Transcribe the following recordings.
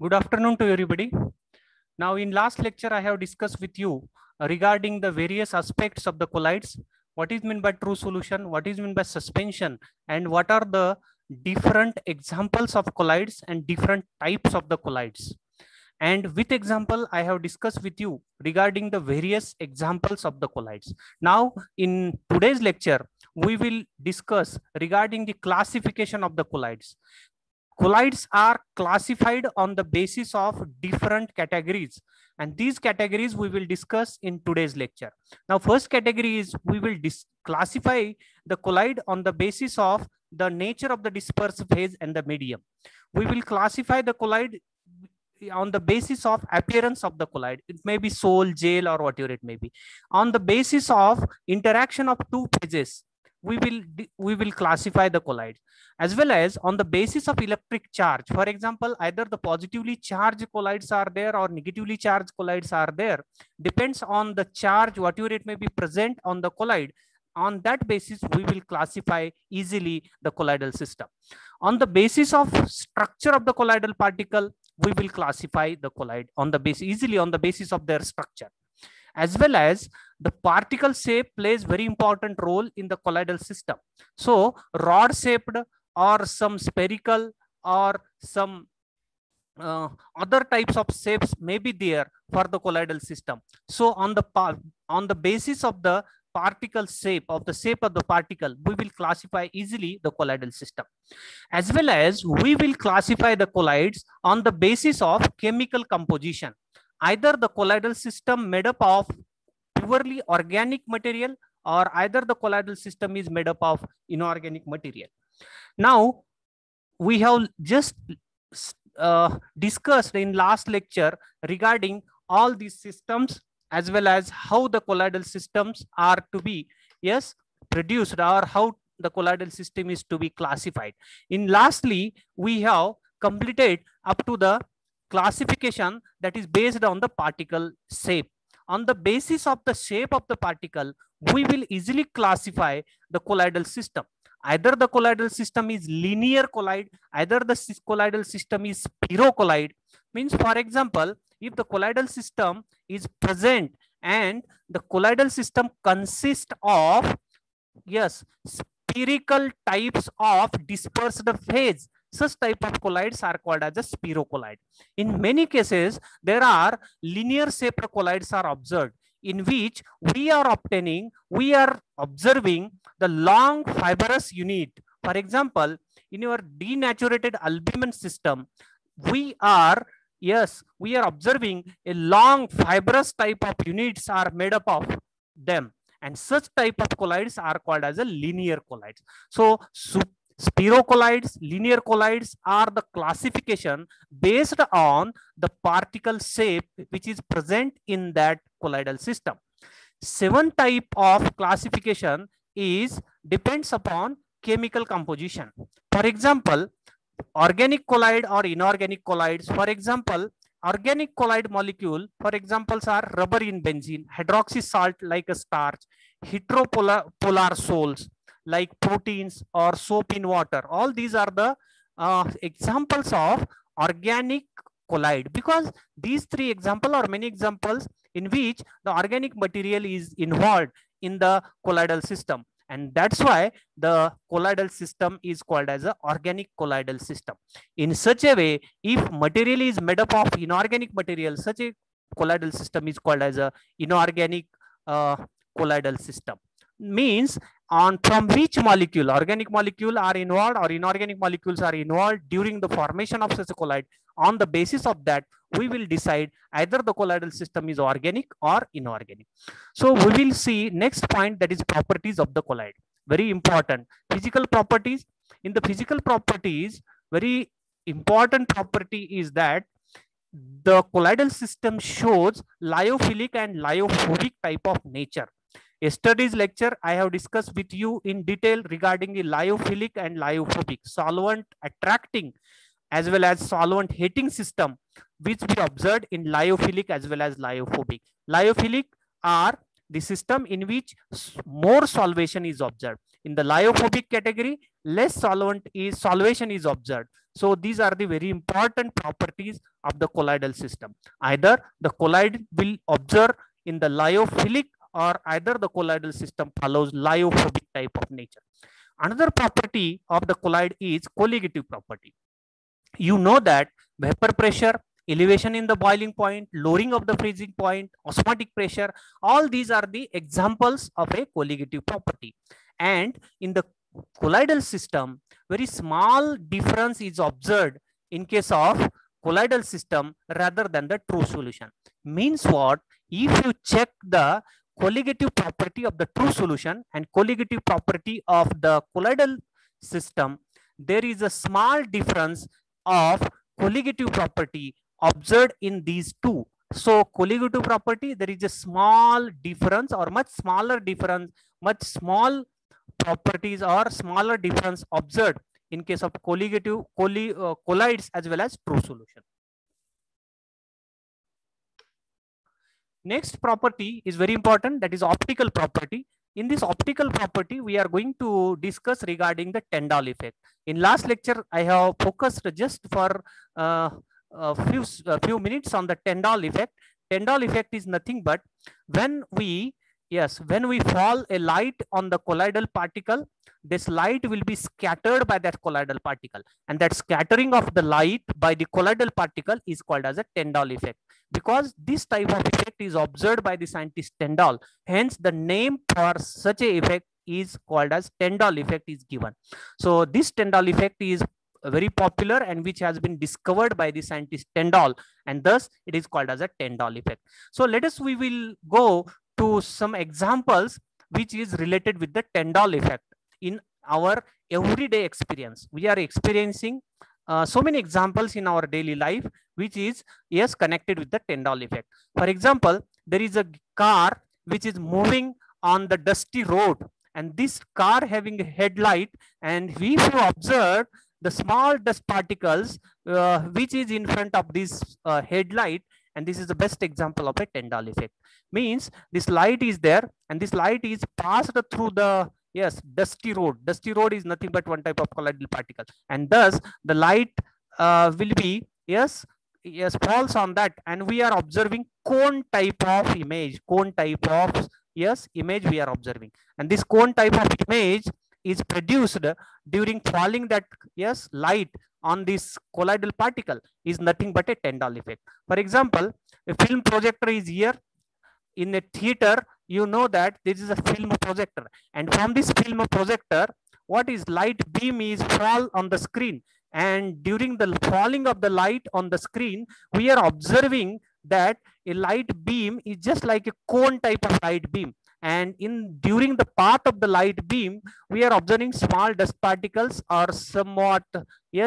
Good afternoon to everybody. Now, in last lecture, I have discussed with you regarding the various aspects of the colloids. What is meant by true solution? What is meant by suspension? And what are the different examples of colloids and different types of the colloids? And with example, I have discussed with you regarding the various examples of the colloids. Now, in today's lecture, we will discuss regarding the classification of the colloids. Colloids are classified on the basis of different categories, and these categories we will discuss in today's lecture. Now, first category is we will classify the colloid on the basis of the nature of the dispersive phase and the medium. We will classify the colloid on the basis of appearance of the colloid. It may be sol, gel, or whatever it may be. On the basis of interaction of two phases, we will classify the colloid, as well as on the basis of electric charge. For example, either the positively charged colloids are there or negatively charged colloids are there. Depends on the charge, whatever it may be present on the colloid. On that basis, we will classify easily the colloidal system. On the basis of structure of the colloidal particle, we will classify the colloid on the basis easily on the basis of their structure, as well as the particle shape plays very important role in the colloidal system. So rod shaped or some spherical or some other types of shapes may be there for the colloidal system. So on the basis of the particle shape of the particle, we will classify easily the colloidal system, as well as we will classify the colloids on the basis of chemical composition. Either the colloidal system made up of purely organic material, or either the colloidal system is made up of inorganic material. Now, we have just discussed in last lecture regarding all these systems, as well as how the colloidal systems are to be produced, or how the colloidal system is to be classified. In lastly, we have completed up to the classification that is based on the particle shape. On the basis of the shape of the particle, we will easily classify the colloidal system. Either the colloidal system is linear colloid, either the colloidal system is spirocolloid. Means, for example, if the colloidal system is present and the colloidal system consists of spherical types of dispersed phase, such type of colloids are called as a spirocolloid. In many cases, there are linear shaped colloids are observed, in which we are observing the long fibrous unit. For example, in your denaturated albumin system, we are observing a long fibrous type of units are made up of them, and such type of colloids are called as a linear colloids. So spirocolloids, linear colloids are the classification based on the particle shape which is present in that colloidal system. 7 type of classification depends upon chemical composition. For example, organic colloid or inorganic colloids. For example, organic colloid molecule, for examples are rubber in benzene, hydroxy salt like a starch, heteropolar salts like proteins, or soap in water. All these are the examples of organic colloid, because these 3 examples or many examples in which the organic material is involved in the colloidal system, and that's why the colloidal system is called as an organic colloidal system. In such a way, if material is made up of inorganic material, such a colloidal system is called as a inorganic colloidal system. means on from which molecule, organic molecule are involved or inorganic molecules are involved during the formation of such a colloid. On the basis of that, we will decide either the colloidal system is organic or inorganic. So we will see next point, that is properties of the colloid. Very important. Physical properties. In the physical properties, very important property is that the colloidal system shows lyophilic and lyophobic type of nature. Yesterday's lecture, I have discussed with you in detail regarding the lyophilic and lyophobic, solvent attracting as well as solvent hating system, which we observed in lyophilic as well as lyophobic. Lyophilic are the system in which more solvation is observed. In the lyophobic category, less solvation is observed. So these are the very important properties of the colloidal system. Either the colloid will observe in the lyophilic, or either the colloidal system follows lyophobic type of nature. Another property of the colloid is colligative property. You know that vapor pressure, elevation in the boiling point, lowering of the freezing point, osmotic pressure, all these are the examples of a colligative property. And in the colloidal system, very small difference is observed in case of colloidal system rather than the true solution. Means what? If you check the colligative property of the true solution and colligative property of the colloidal system, there is a small difference of colligative property observed in these two. So colligative property, there is a small difference or much smaller difference, much small properties or smaller difference observed in case of colligative colloids as well as true solution. Next property is very important, that is optical property. In this optical property, we are going to discuss regarding the Tyndall effect. In last lecture, I have focused just for a few minutes on the Tyndall effect. Tyndall effect is nothing but when we fall a light on the colloidal particle, this light will be scattered by that colloidal particle, and that scattering of the light by the colloidal particle is called as a Tyndall effect. Because this type of effect is observed by the scientist Tyndall, hence the name for such a effect is called as Tyndall effect is given. So this Tyndall effect is very popular and which has been discovered by the scientist Tyndall, and thus it is called as a Tyndall effect. So we will go to some examples which is related with the Tyndall effect in our everyday experience. We are experiencing so many examples in our daily life which is connected with the Tyndall effect. For example, there is a car which is moving on the dusty road, and this car having a headlight, and if you observe the small dust particles which is in front of this headlight, and this is the best example of a Tyndall effect. Means this light is there and this light is passed through the dusty road. Dusty road is nothing but one type of colloidal particle, and thus the light will be falls on that, and we are observing cone type of image. Cone type of image we are observing, and this cone type of image is produced during falling that light on this colloidal particle is nothing but a Tyndall effect. For example, a film projector is here in a theater. You know that this is a film projector, and from this film projector, what is light beam is fall on the screen, and during the falling of the light on the screen, we are observing that a light beam is just like a cone type of light beam, and during the path of the light beam, we are observing small dust particles or somewhat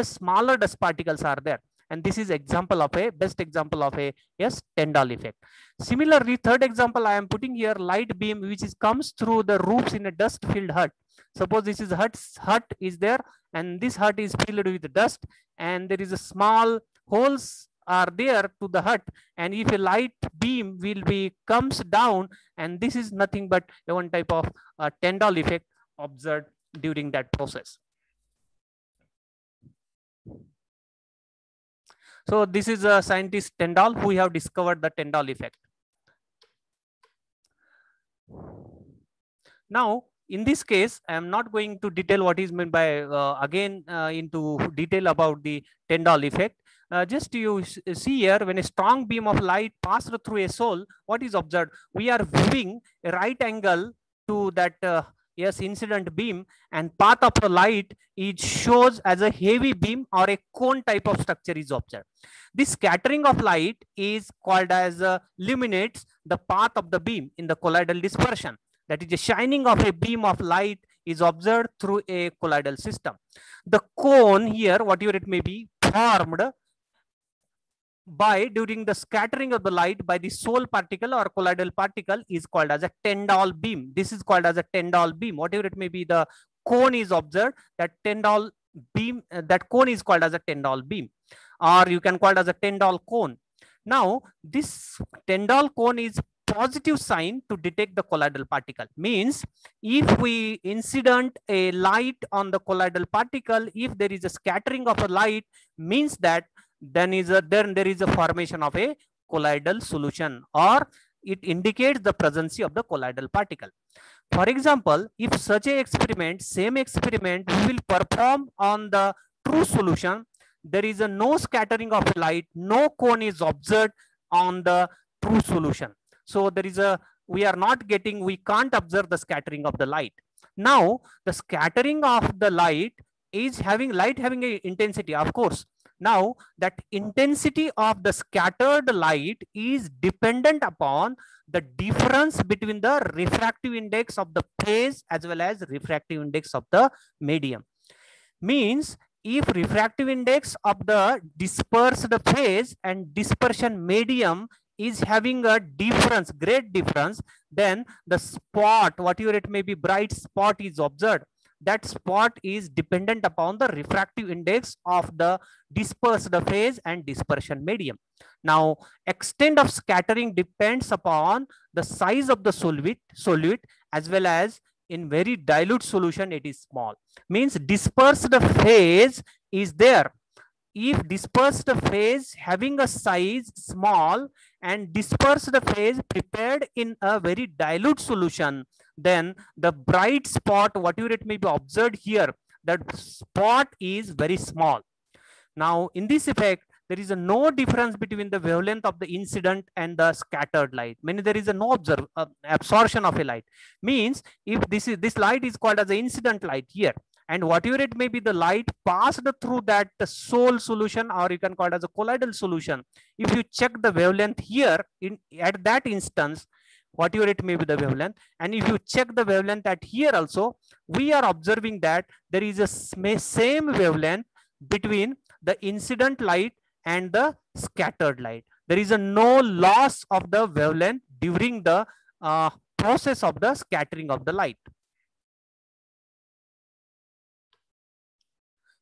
smaller dust particles are there, and this is best example of a Tyndall effect. Similarly, third example I am putting here, light beam which comes through the roofs in a dust filled hut. Suppose this is hut is there, and this hut is filled with dust, and there is a small holes are there to the hut, and if a light beam comes down, and this is nothing but one type of Tyndall effect observed during that process. So this is a scientist Tyndall who have discovered the Tyndall effect. Now, in this case, I am not going to detail what is meant by into detail about the Tyndall effect. Just you see here, when a strong beam of light passed through a soul, what is observed? We are viewing a right angle to that yes, incident beam, and path of the light is shows as a heavy beam or a cone type of structure is observed. This scattering of light is called as illuminates the path of the beam in the colloidal dispersion. That is, a shining of a beam of light is observed through a colloidal system. The cone here, whatever it may be, formed by during the scattering of the light by the Soule particle or colloidal particle is called as a Tyndall beam. This is called as a Tyndall beam. Whatever it may be, the cone is observed, that Tyndall beam, that cone is called as a Tyndall beam, or you can call it as a Tyndall cone. Now, this Tyndall cone is positive sign to detect the colloidal particle. Means if we incident a light on the colloidal particle, if there is a scattering of a light, means that then there is a formation of a colloidal solution, or it indicates the presence of the colloidal particle. For example, if such a experiment, same experiment we will perform on the true solution, there is a no scattering of light, no cone is observed on the true solution. So there is a, we can't observe the scattering of the light. Now the scattering of the light is having a intensity, of course. Now that intensity of the scattered light is dependent upon the difference between the refractive index of the phase as well as refractive index of the medium. Means if refractive index of the dispersed phase and dispersion medium is having a difference, great difference, then the spot, whatever it may be, bright spot is observed. That spot is dependent upon the refractive index of the dispersed phase and dispersion medium. Now, extent of scattering depends upon the size of the solute as well as in very dilute solution it is small. Means dispersed phase is there. If dispersed phase having a size small and dispersed phase prepared in a very dilute solution, then the bright spot, whatever it may be observed here, that spot is very small. Now in this effect, there is no difference between the wavelength of the incident and the scattered light. Meaning there is no absorption of a light. Means if this light is called as the incident light here, and whatever it may be, the light passed through that Soule solution, or you can call it as a colloidal solution. If you check the wavelength here at that instance, whatever it may be the wavelength, and if you check the wavelength at here also, we are observing that there is a same wavelength between the incident light and the scattered light. There is no loss of the wavelength during the process of the scattering of the light.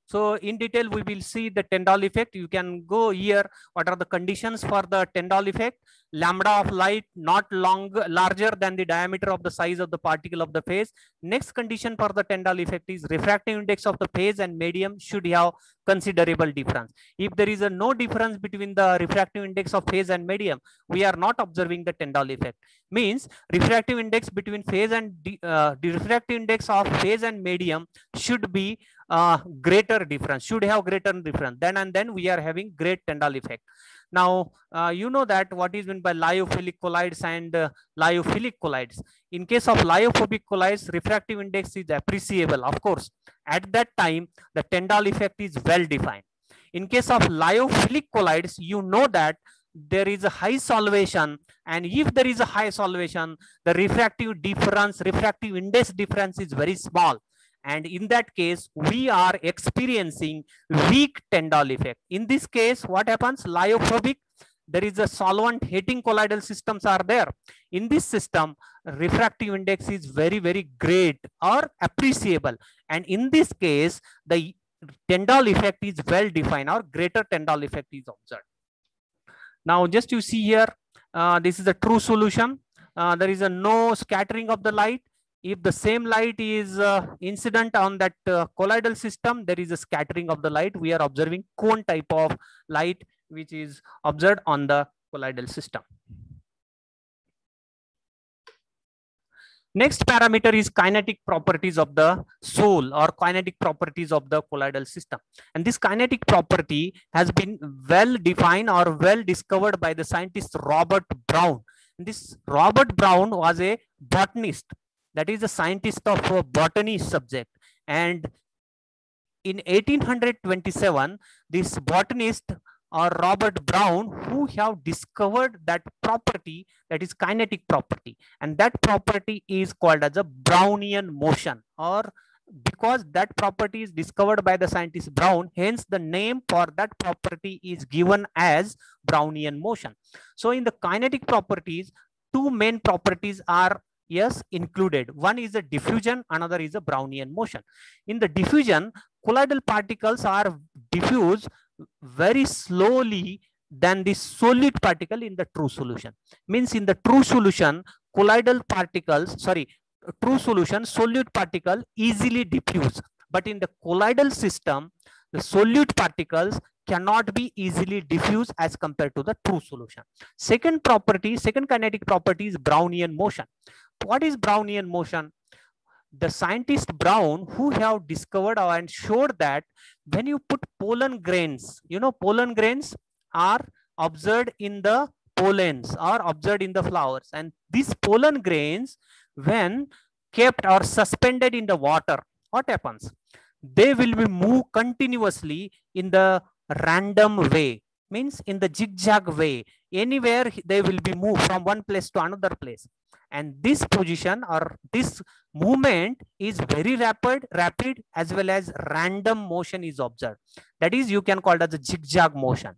So in detail, we will see the Tyndall effect. You can go here. What are the conditions for the Tyndall effect? Lambda of light not larger than the diameter of the size of the particle of the phase. Next condition for the Tyndall effect is refractive index of the phase and medium should have considerable difference. If there is no difference between the refractive index of phase and medium, we are not observing the Tyndall effect. Means refractive index between phase and the refractive index of phase and medium should be greater difference, should have greater difference. Then we are having great Tyndall effect. Now, you know that what is meant by lyophilic colloids and lyophilic colloids. In case of lyophobic colloids, refractive index is appreciable. Of course, at that time, the Tyndall effect is well defined. In case of lyophilic colloids, you know that there is a high solvation, and if there is a high solvation, the refractive index difference is very small. And in that case, we are experiencing weak Tyndall effect. In this case, what happens? Lyophobic, there is a solvent hating colloidal systems are there. In this system, refractive index is very, very great or appreciable. And in this case, the Tyndall effect is well defined or greater Tyndall effect is observed. Now, just you see here, this is a true solution. There is no scattering of the light. If the same light is incident on that colloidal system, there is a scattering of the light. We are observing cone type of light, which is observed on the colloidal system. Next parameter is kinetic properties of the Soule or kinetic properties of the colloidal system. And this kinetic property has been well defined or well discovered by the scientist Robert Brown. This Robert Brown was a botanist. that is a scientist of a botany subject. And in 1827, this botanist or Robert Brown, who have discovered that property, that is kinetic property, and that property is called as a Brownian motion, or because that property is discovered by the scientist Brown, hence the name for that property is given as Brownian motion. So in the kinetic properties, two main properties are included. One is a diffusion, another is a Brownian motion. In the diffusion, colloidal particles are diffused very slowly than the solute particle in the true solution. Means in the true solution, colloidal particles, true solution, solute particle easily diffuse. But in the colloidal system, the solute particles cannot be easily diffused as compared to the true solution. Second kinetic property is Brownian motion. What is Brownian motion? The scientist Brown, who have discovered and showed that when you put pollen grains, pollen grains are observed in the pollens or observed in the flowers, and these pollen grains, when kept or suspended in the water, what happens? They will be moved continuously in the random way, means in the zigzag way. Anywhere they will be moved from one place to another place. And this position or this movement is very rapid as well as random motion is observed. That is, you can call it as a zigzag motion.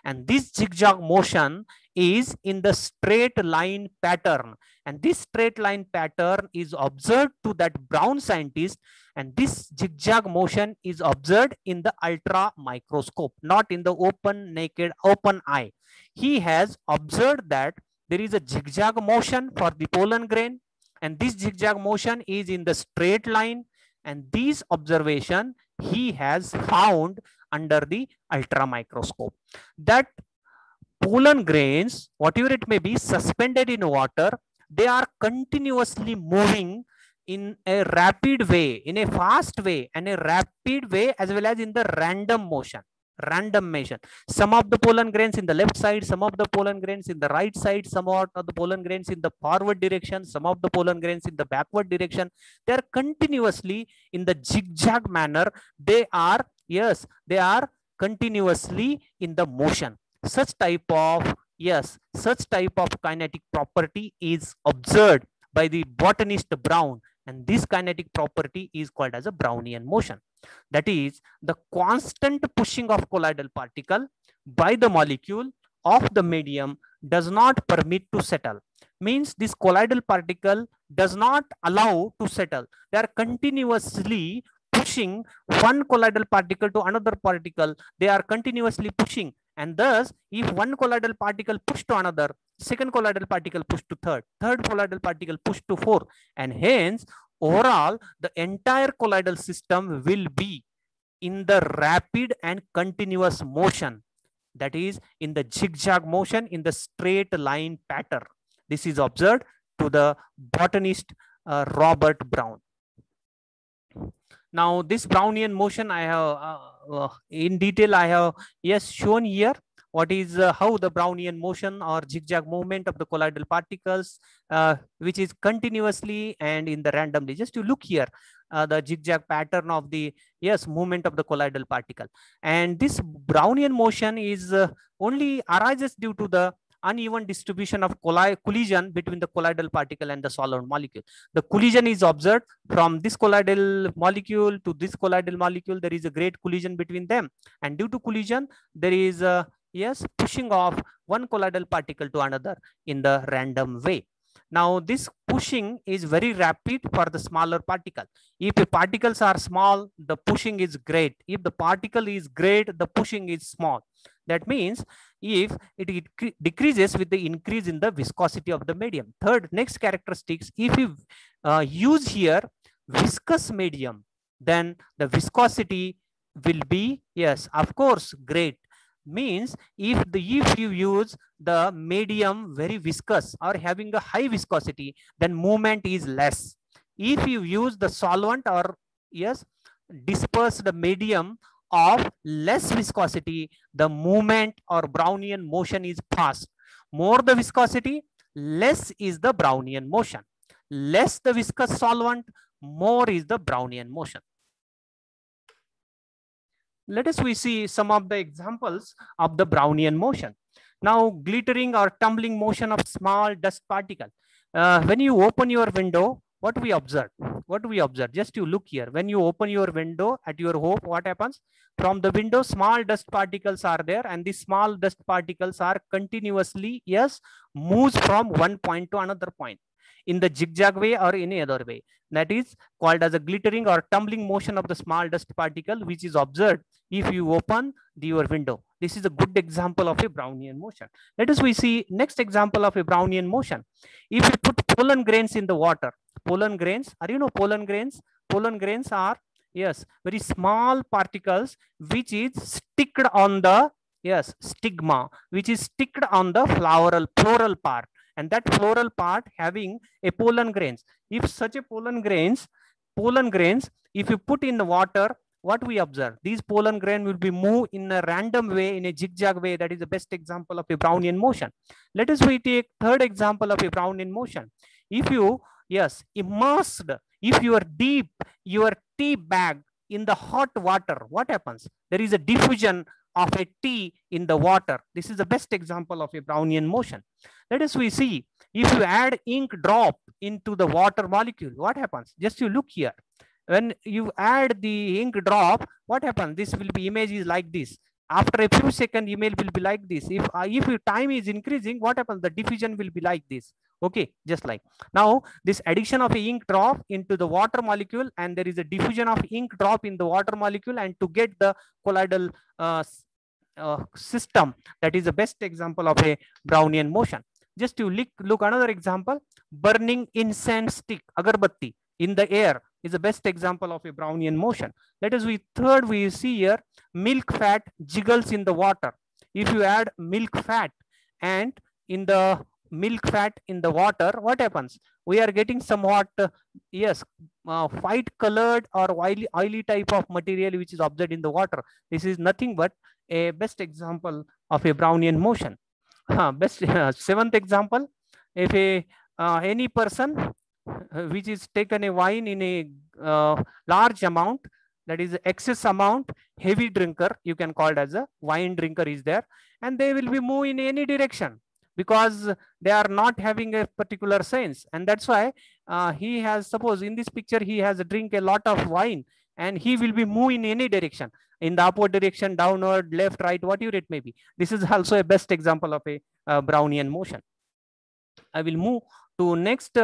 And this zigzag motion is in the straight line pattern. And this straight line pattern is observed to that Brown scientist. And this zigzag motion is observed in the ultra microscope, not in the open eye. He has observed that there is a zigzag motion for the pollen grain, and this zigzag motion is in the straight line, and these observation he has found under the ultra microscope. That pollen grains, whatever it may be, suspended in water, they are continuously moving in a rapid way, in a fast way, and a rapid way, as well as in the random motion. Some of the pollen grains in the left side, some of the pollen grains in the right side, some of the pollen grains in the forward direction, some of the pollen grains in the backward direction. They are continuously in the zigzag manner. They are continuously in the motion. Such type of kinetic property is observed by the botanist Brown, and this kinetic property is called as a Brownian motion. That is, the constant pushing of colloidal particle by the molecule of the medium does not permit to settle. Means this colloidal particle does not allow to settle. They are continuously pushing one colloidal particle to another particle. They are continuously pushing. And thus, if one colloidal particle pushed to another, second colloidal particle pushed to third colloidal particle pushed to fourth, and hence overall the entire colloidal system will be in the rapid and continuous motion. That is, in the zigzag motion, in the straight line pattern. This is observed to the botanist Robert Brown. Now, this Brownian motion I have in detail I have shown here. What is how the Brownian motion or zigzag movement of the colloidal particles, which is continuously and in the randomly. Just to look here, the zigzag pattern of the movement of the colloidal particle. And this Brownian motion is only arises due to the uneven distribution of collision between the colloidal particle and the solvent molecule. The collision is observed from this colloidal molecule to this colloidal molecule. There is a great collision between them, and due to collision, there is a pushing of one colloidal particle to another in the random way. Now, this pushing is very rapid for the smaller particle. If the particles are small, the pushing is great. If the particle is great, the pushing is small. That means if it decreases with the increase in the viscosity of the medium. Next characteristics, if you use here viscous medium, then the viscosity will be, of course, great. Means if you use the medium very viscous or having a high viscosity, then movement is less. If you use the solvent or dispersed medium of less viscosity, the movement or Brownian motion is fast. More the viscosity, less is the Brownian motion. less the viscous solvent, more is the Brownian motion. Let us we see some of the examples of the Brownian motion. Now, glittering or tumbling motion of small dust particle. When you open your window, what we observe? What we observe? Just you look here. When you open your window at your home, what happens? From the window, small dust particles are there, and these small dust particles are continuously, yes, moves from one point to another point in the zigzag way or any other way. That is called as a glittering or tumbling motion of the small dust particle, which is observed if you open your window. This is a good example of a Brownian motion. Let us we see next example of a Brownian motion. If you put pollen grains in the water, pollen grains, are you know pollen grains? Pollen grains are, yes, very small particles which is sticked on the, yes, stigma, which is sticked on the floral part, and that floral part having a pollen grains. If such a pollen grains, if you put in the water, what we observe? These pollen grain will be moved in a random way, in a zigzag way. That is the best example of a Brownian motion. Let us we take third example of a Brownian motion. If you, yes, immersed, if you are deep your tea bag in the hot water, what happens? There is a diffusion of a tea in the water. This is the best example of a Brownian motion. Let us we see, if you add ink drop into the water molecule, what happens? Just you look here. When you add the ink drop, what happens? This will be image is like this. After a few seconds, image will be like this. If your time is increasing, what happens? The diffusion will be like this. Okay, just like now, this addition of a ink drop into the water molecule, and there is a diffusion of ink drop in the water molecule, and to get the colloidal system, that is the best example of a Brownian motion. Just to look another example, burning incense stick, agarbatti, in the air is the best example of a Brownian motion. Let us third we see here, milk fat jiggles in the water. If you add milk fat and in the milk fat in the water, what happens? We are getting somewhat, yes, white colored or oily type of material which is observed in the water. This is nothing but a best example of a Brownian motion. Seventh example, if any person which is taken a wine in a large amount, that is excess amount, heavy drinker, you can call it as a wine drinker is there, and they will be moved in any direction because they are not having a particular sense. And that's why he has, suppose in this picture, he has drink a lot of wine and he will be moved in any direction, in the upward direction, downward, left, right, whatever it may be. This is also a best example of a Brownian motion. I will move to next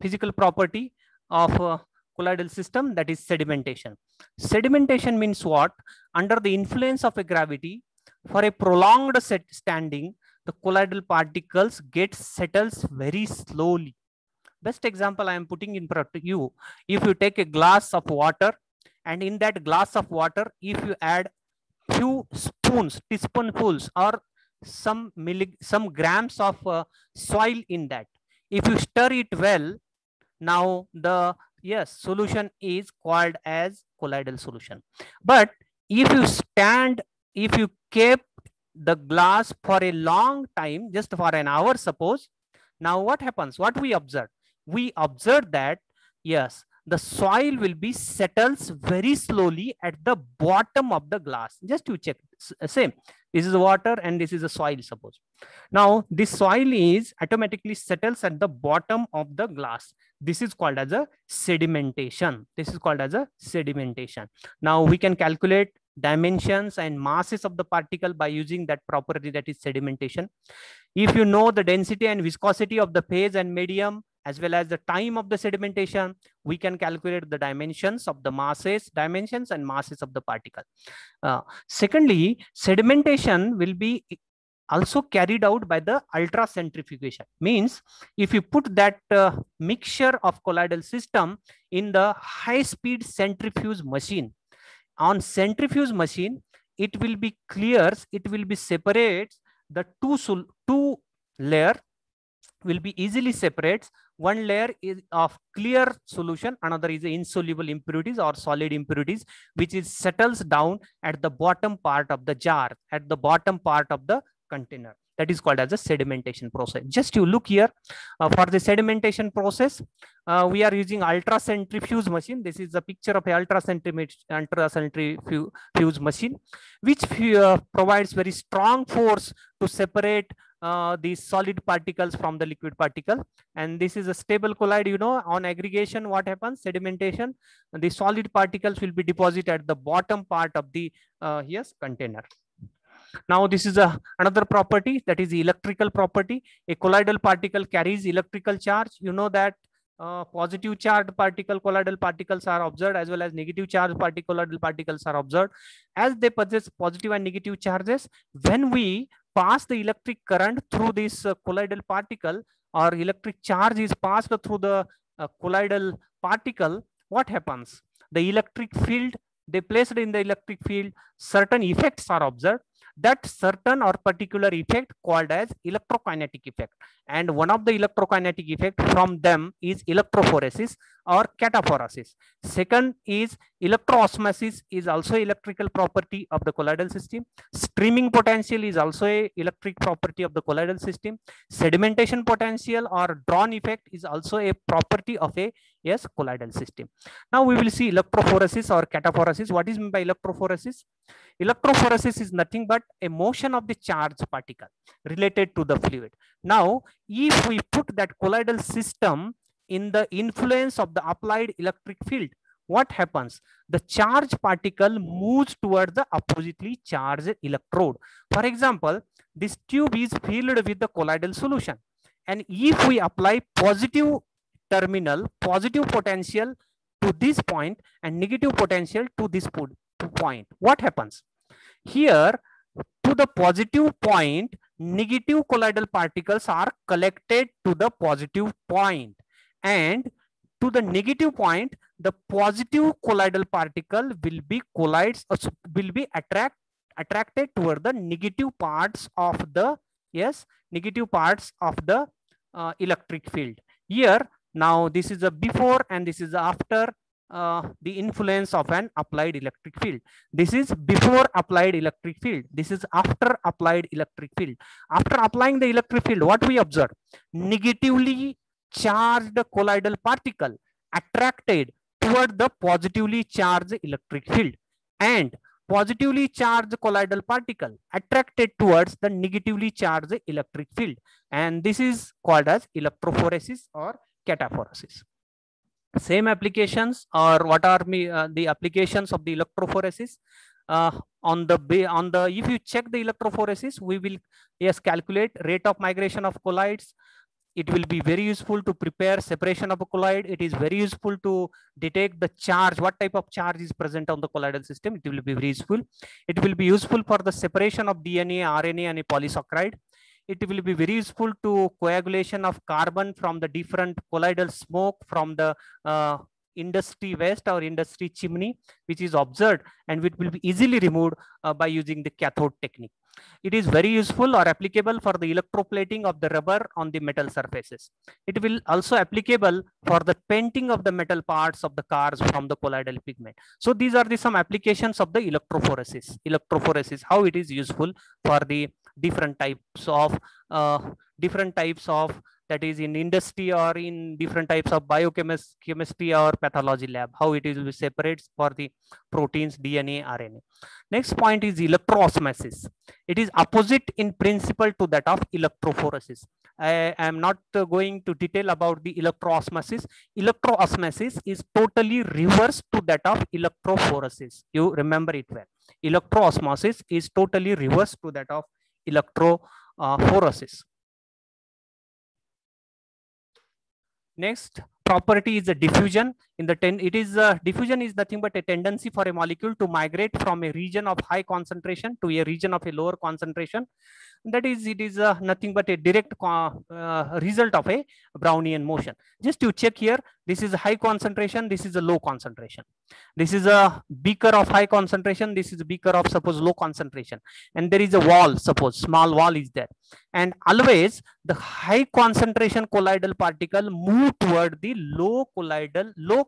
physical property of colloidal system, that is sedimentation. Sedimentation means what? Under the influence of a gravity, for a prolonged standing, the colloidal particles get settles very slowly. Best example I am putting in front of you. If you take a glass of water, and in that glass of water, if you add few spoons, teaspoonfuls, or some grams of soil in that, if you stir it well, now the, yes, solution is called as colloidal solution. But if you kept the glass for a long time, just for an hour, suppose, now what happens? What we observe? We observe that, yes, the soil will be settles very slowly at the bottom of the glass. Just to check, same, this is water and this is a soil, suppose. Now this soil is automatically settles at the bottom of the glass. This is called as a sedimentation. This is called as a sedimentation. Now we can calculate dimensions and masses of the particle by using that property, that is sedimentation. If you know the density and viscosity of the phase and medium, as well as the time of the sedimentation, we can calculate the dimensions of the dimensions and masses of the particle. Secondly, sedimentation will be also carried out by the ultracentrifugation. Means if you put that mixture of colloidal system in the high-speed centrifuge machine, on centrifuge machine, it will be clears, it will be separates the two layer will be easily separates. One layer is of clear solution, another is insoluble impurities or solid impurities, which is settles down at the bottom part of the jar, at the bottom part of the container. That is called as a sedimentation process. Just you look here for the sedimentation process, we are using ultracentrifuge machine. This is a picture of a ultracentrifuge machine, which provides very strong force to separate these solid particles from the liquid particle. And this is a stable colloid. You know, on aggregation, what happens? Sedimentation, the solid particles will be deposited at the bottom part of the container. Now this is another property, that is the electrical property. A colloidal particle carries electrical charge. You know that positive charged colloidal particles are observed, as well as negative charged colloidal particles are observed. As they possess positive and negative charges, when we pass the electric current through this colloidal particle, or electric charge is passed through the colloidal particle, what happens? The electric field, they placed in the electric field, certain effects are observed. That certain or particular effect called as electrokinetic effect. And one of the electrokinetic effect from them is electrophoresis or cataphoresis. Second is electroosmosis, is also electrical property of the colloidal system. Streaming potential is also a electric property of the colloidal system. Sedimentation potential or drawn effect is also a property of a colloidal system. Now we will see electrophoresis or cataphoresis. What is meant by electrophoresis? Electrophoresis is nothing but a motion of the charged particle related to the fluid. Now, if we put that colloidal system in the influence of the applied electric field, what happens? The charged particle moves towards the oppositely charged electrode. For example, this tube is filled with the colloidal solution. And if we apply positive terminal, positive potential to this point and negative potential to this point, what happens? Here, to the positive point, negative colloidal particles are collected to the positive point, and to the negative point, the positive colloidal particle will be attracted toward the negative parts of the electric field. Here, now this is a before and this is after the influence of an applied electric field. This is before applied electric field. This is after applied electric field. After applying the electric field, what we observe? Negatively charged colloidal particle attracted toward the positively charged electric field, and positively charged colloidal particle attracted towards the negatively charged electric field. And this is called as electrophoresis or cataphoresis. Same applications, or what are the applications of the electrophoresis? If you check the electrophoresis, we will calculate rate of migration of colloids. It will be very useful to prepare separation of a colloid. It is very useful to detect the charge, what type of charge is present on the colloidal system. It will be very useful. It will be useful for the separation of DNA, RNA, and a polysaccharide. It will be very useful to coagulation of carbon from the different colloidal smoke from the industry waste or industry chimney, which is observed, and which will be easily removed by using the cathode technique. It is very useful or applicable for the electroplating of the rubber on the metal surfaces. It will also applicable for the painting of the metal parts of the cars from the colloidal pigment. So these are some applications of the electrophoresis. Electrophoresis, how it is useful for the different types of that is in industry or in different types of biochemistry or pathology lab, how it is separates for the proteins, DNA, RNA. Next point is electroosmosis. It is opposite in principle to that of electrophoresis. I am not going to detail about the electroosmosis. Electroosmosis is totally reverse to that of electrophoresis. You remember it well. Electroosmosis is totally reverse to that of electrophoresis. Next property is the diffusion. Diffusion is nothing but a tendency for a molecule to migrate from a region of high concentration to a region of a lower concentration. That is, it is nothing but a direct result of a Brownian motion. Just to check here, This is a high concentration, this is a low concentration. This is a beaker of high concentration, this is a beaker of suppose low concentration, and there is a wall, suppose small wall is there, and always the high concentration colloidal particle move toward the low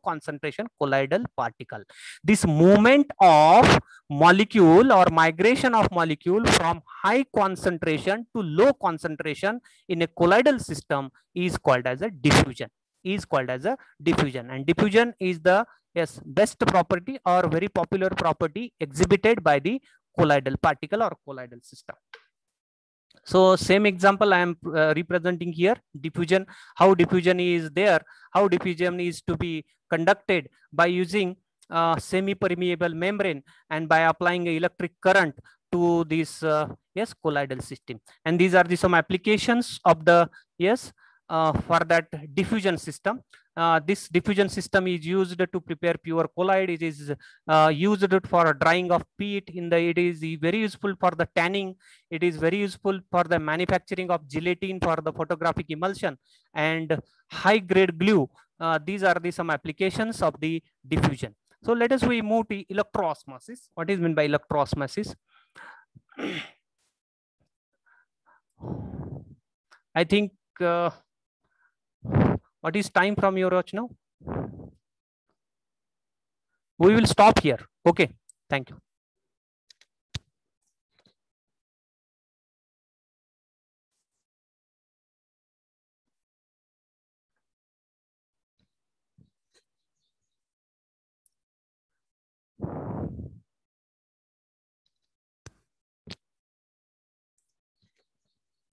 concentration colloidal particle. This movement of molecule or migration of molecule from high concentration to low concentration in a colloidal system is called as a diffusion. And diffusion is the best property or very popular property exhibited by the colloidal particle or colloidal system. So same example I am representing here, diffusion, how diffusion is there, how diffusion is to be conducted by using semi-permeable membrane and by applying electric current to this colloidal system. And these are the some applications of the for that diffusion system. This diffusion system is used to prepare pure colloid. It is used for drying of peat. It is very useful for the tanning. It is very useful for the manufacturing of gelatin for the photographic emulsion and high grade glue. These are the some applications of the diffusion. So let us we move to electroosmosis. What is meant by electroosmosis? I think what is time from your watch now? We will stop here. Okay, thank you.